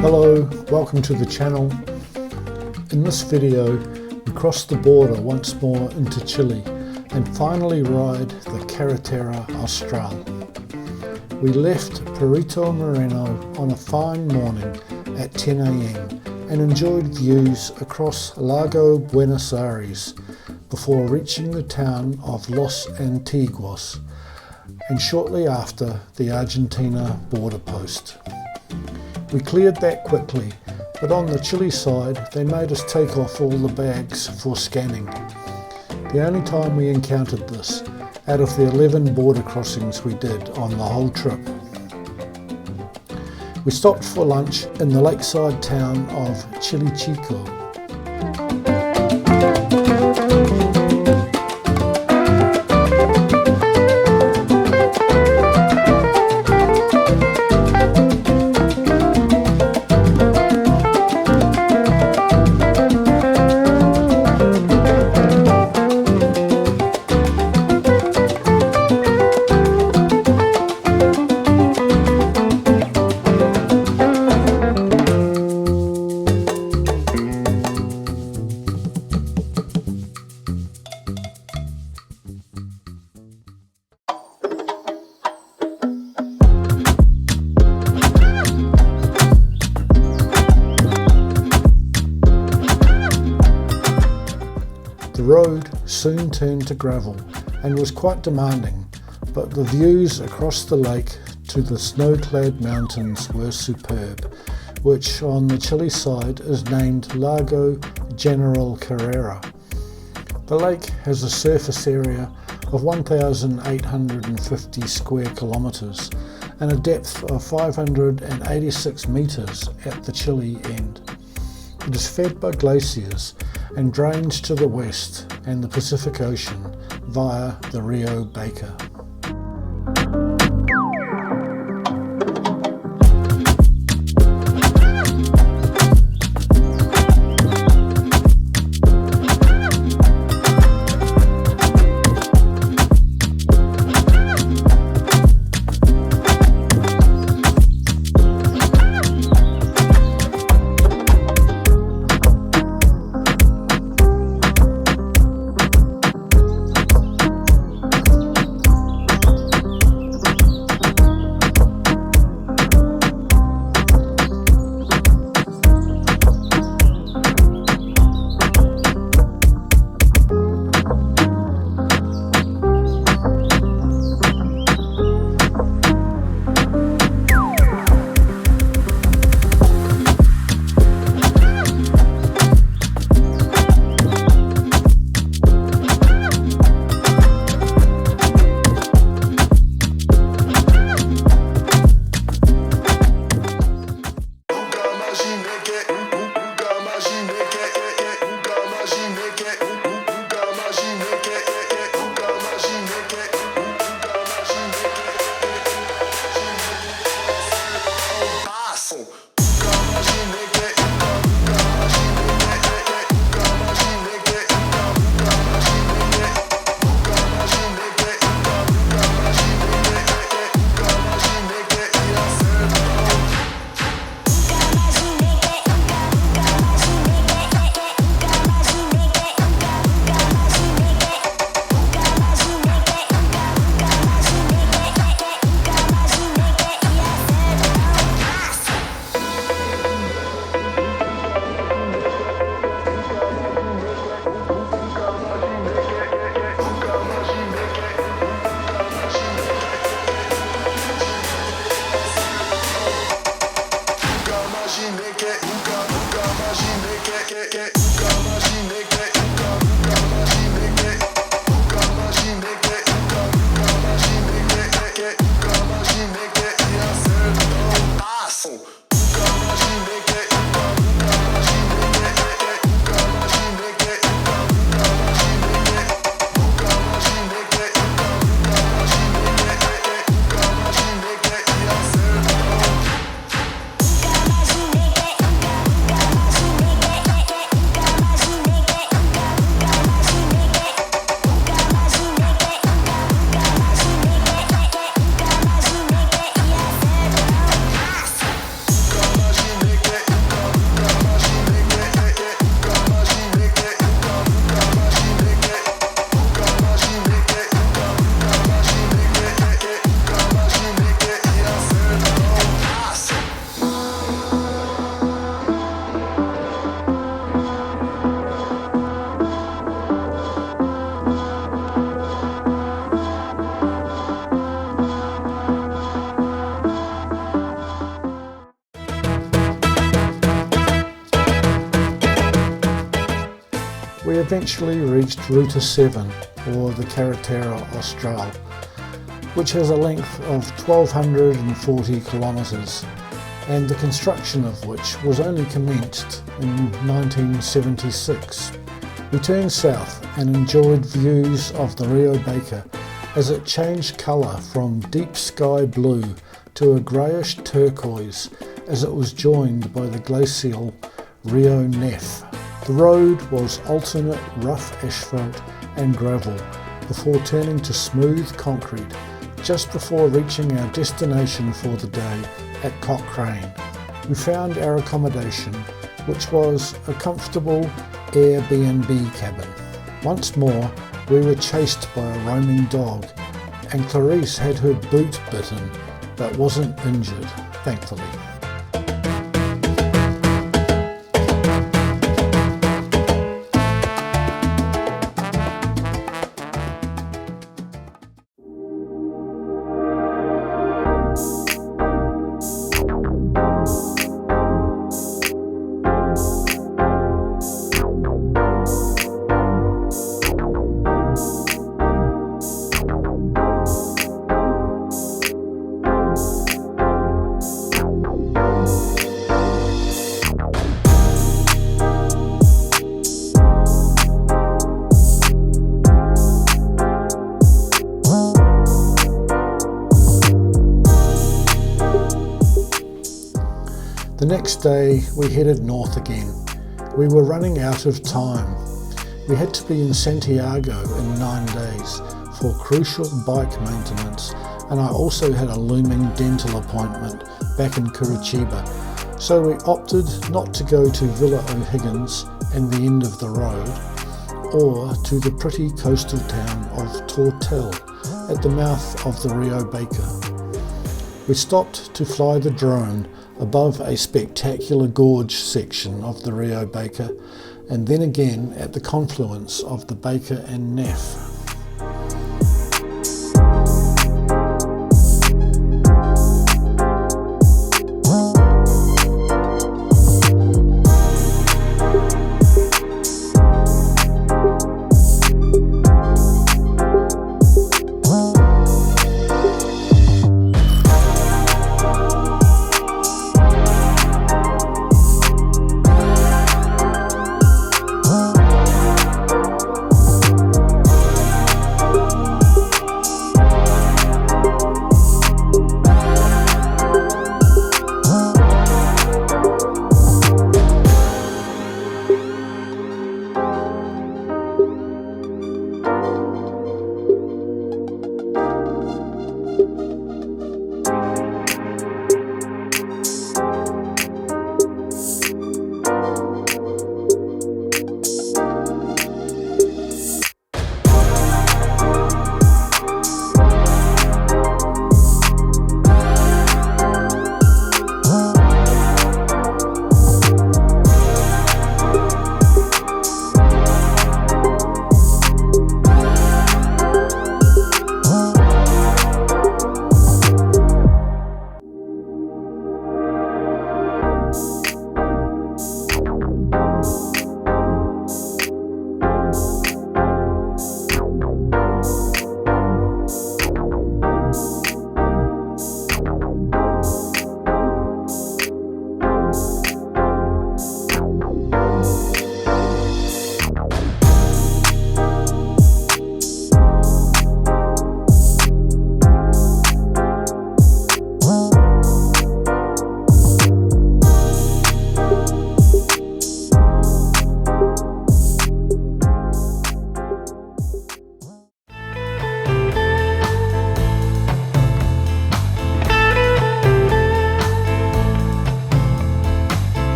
Hello, welcome to the channel. In this video we cross the border once more into Chile and finally ride the Carretera Austral. We left Perito Moreno on a fine morning at 10 AM and enjoyed views across Lago Buenos Aires before reaching the town of Los Antiguos and shortly after the Argentina border post. We cleared that quickly, but on the Chile side they made us take off all the bags for scanning. The only time we encountered this out of the 11 border crossings we did on the whole trip. We stopped for lunch in the lakeside town of Chile Chico. The road soon turned to gravel and was quite demanding, but the views across the lake to the snow-clad mountains were superb, which on the Chile side is named Lago General Carrera. The lake has a surface area of 1,850 square kilometres and a depth of 586 metres at the Chile end. It is fed by glaciers and drains to the west and the Pacific Ocean via the Rio Baker. we eventually reached Ruta 7, or the Carretera Austral, which has a length of 1,240 kilometres, and the construction of which was only commenced in 1976. We turned south and enjoyed views of the Rio Baker as it changed colour from deep sky blue to a greyish turquoise as it was joined by the glacial Rio Nef. The road was alternate rough asphalt and gravel before turning to smooth concrete just before reaching our destination for the day at Cochrane. We found our accommodation, which was a comfortable Airbnb cabin. Once more, we were chased by a roaming dog, and Clarice had her boot bitten, but wasn't injured, thankfully. The next day we headed north again. We were running out of time. We had to be in Santiago in 9 days for crucial bike maintenance, and I also had a looming dental appointment back in Curitiba, so we opted not to go to Villa O'Higgins and the end of the road, or to the pretty coastal town of Tortel at the mouth of the Rio Baker. We stopped to fly the drone above a spectacular gorge section of the Rio Baker, and then again at the confluence of the Baker and Nef.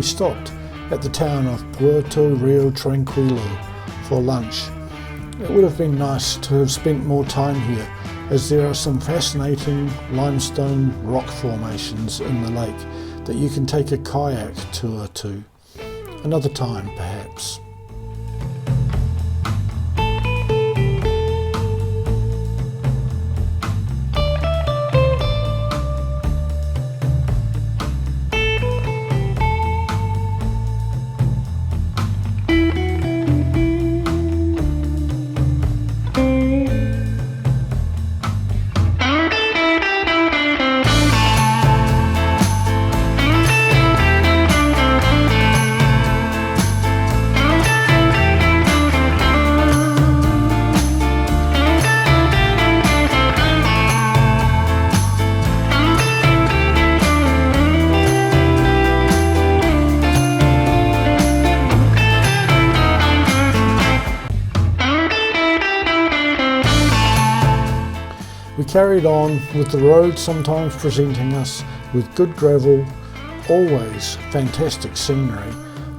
stopped at the town of Puerto Rio Tranquilo for lunch. It would have been nice to have spent more time here, as there are some fascinating limestone rock formations in the lake that you can take a kayak tour to. Another time, perhaps. We carried on with the road sometimes presenting us with good gravel, always fantastic scenery,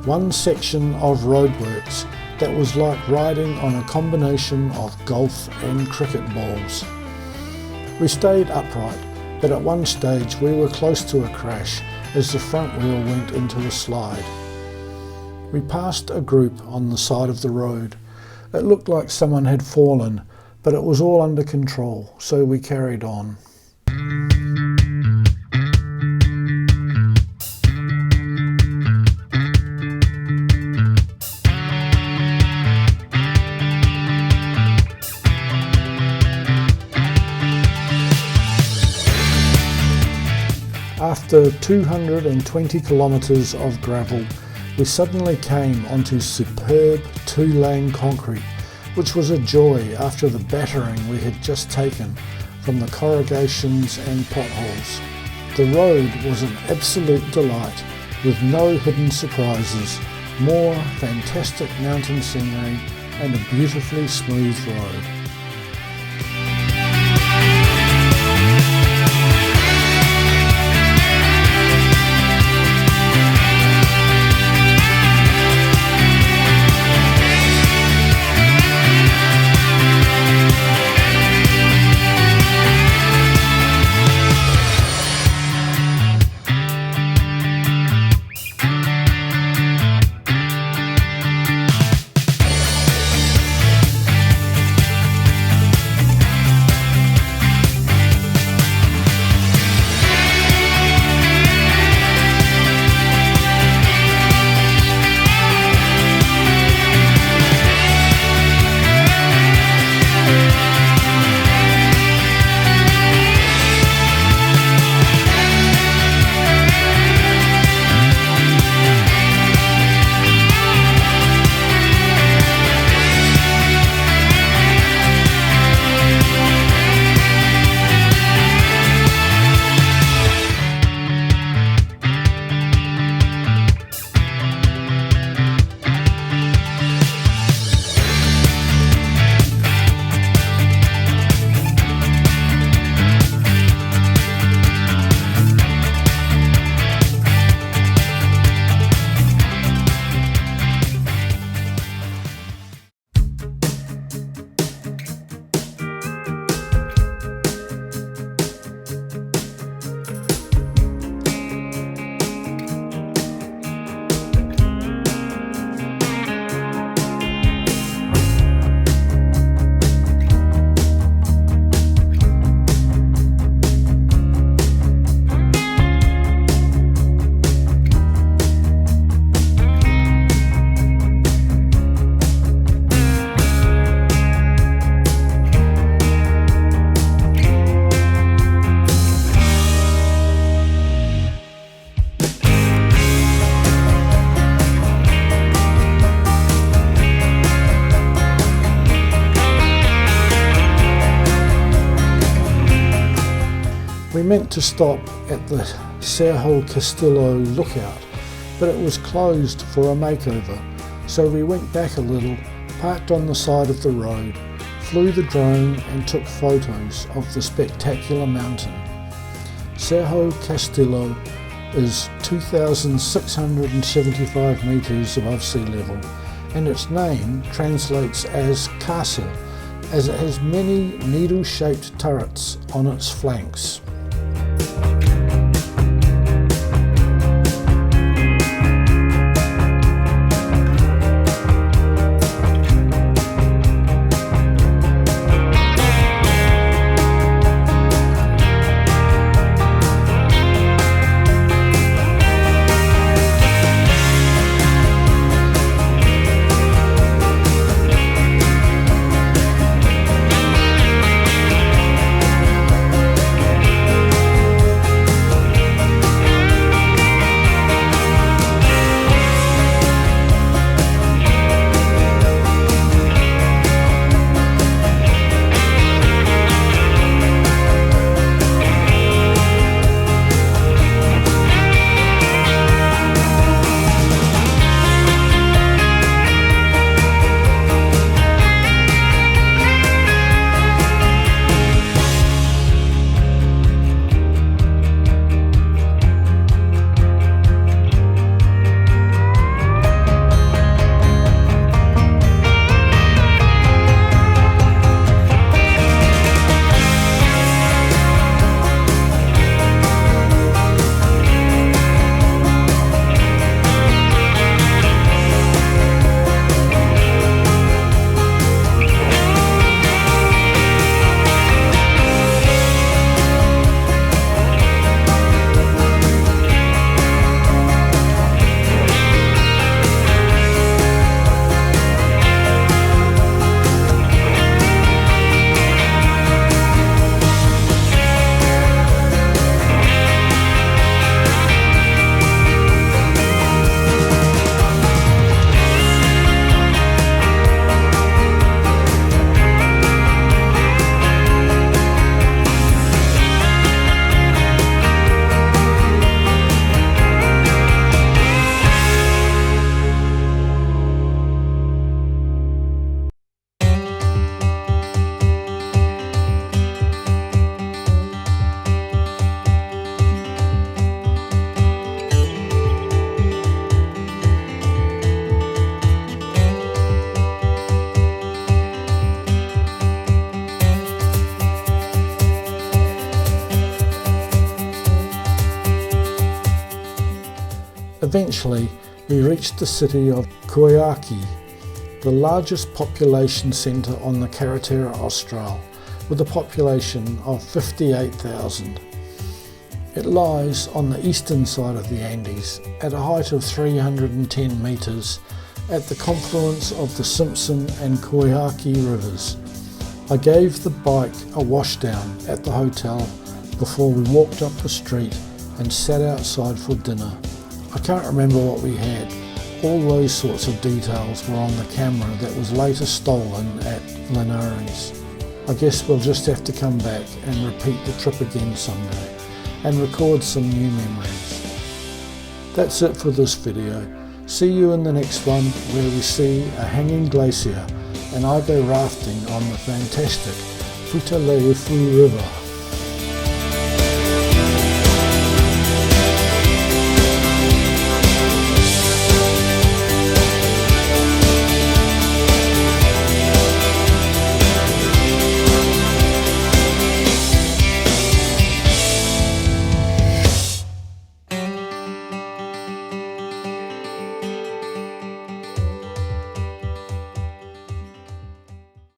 one section of roadworks that was like riding on a combination of golf and cricket balls. We stayed upright, but at one stage we were close to a crash as the front wheel went into a slide. We passed a group on the side of the road. It looked like someone had fallen, but it was all under control, so we carried on. After 220 kilometres of gravel, we suddenly came onto superb two-lane concrete, which was a joy after the battering we had just taken from the corrugations and potholes. The road was an absolute delight, with no hidden surprises, more fantastic mountain scenery and a beautifully smooth road. We meant to stop at the Cerro Castillo lookout, but it was closed for a makeover, so we went back a little, parked on the side of the road, flew the drone and took photos of the spectacular mountain. Cerro Castillo is 2,675 metres above sea level, and its name translates as castle, as it has many needle-shaped turrets on its flanks. Eventually, we reached the city of Coyhaique, the largest population centre on the Carretera Austral, with a population of 58,000. It lies on the eastern side of the Andes, at a height of 310 metres, at the confluence of the Simpson and Coyhaique rivers. I gave the bike a washdown at the hotel before we walked up the street and sat outside for dinner. I can't remember what we had. All those sorts of details were on the camera that was later stolen at Linares. I guess we'll just have to come back and repeat the trip again someday and record some new memories. That's it for this video. See you in the next one, where we see a hanging glacier and I go rafting on the fantastic Futaleufu River.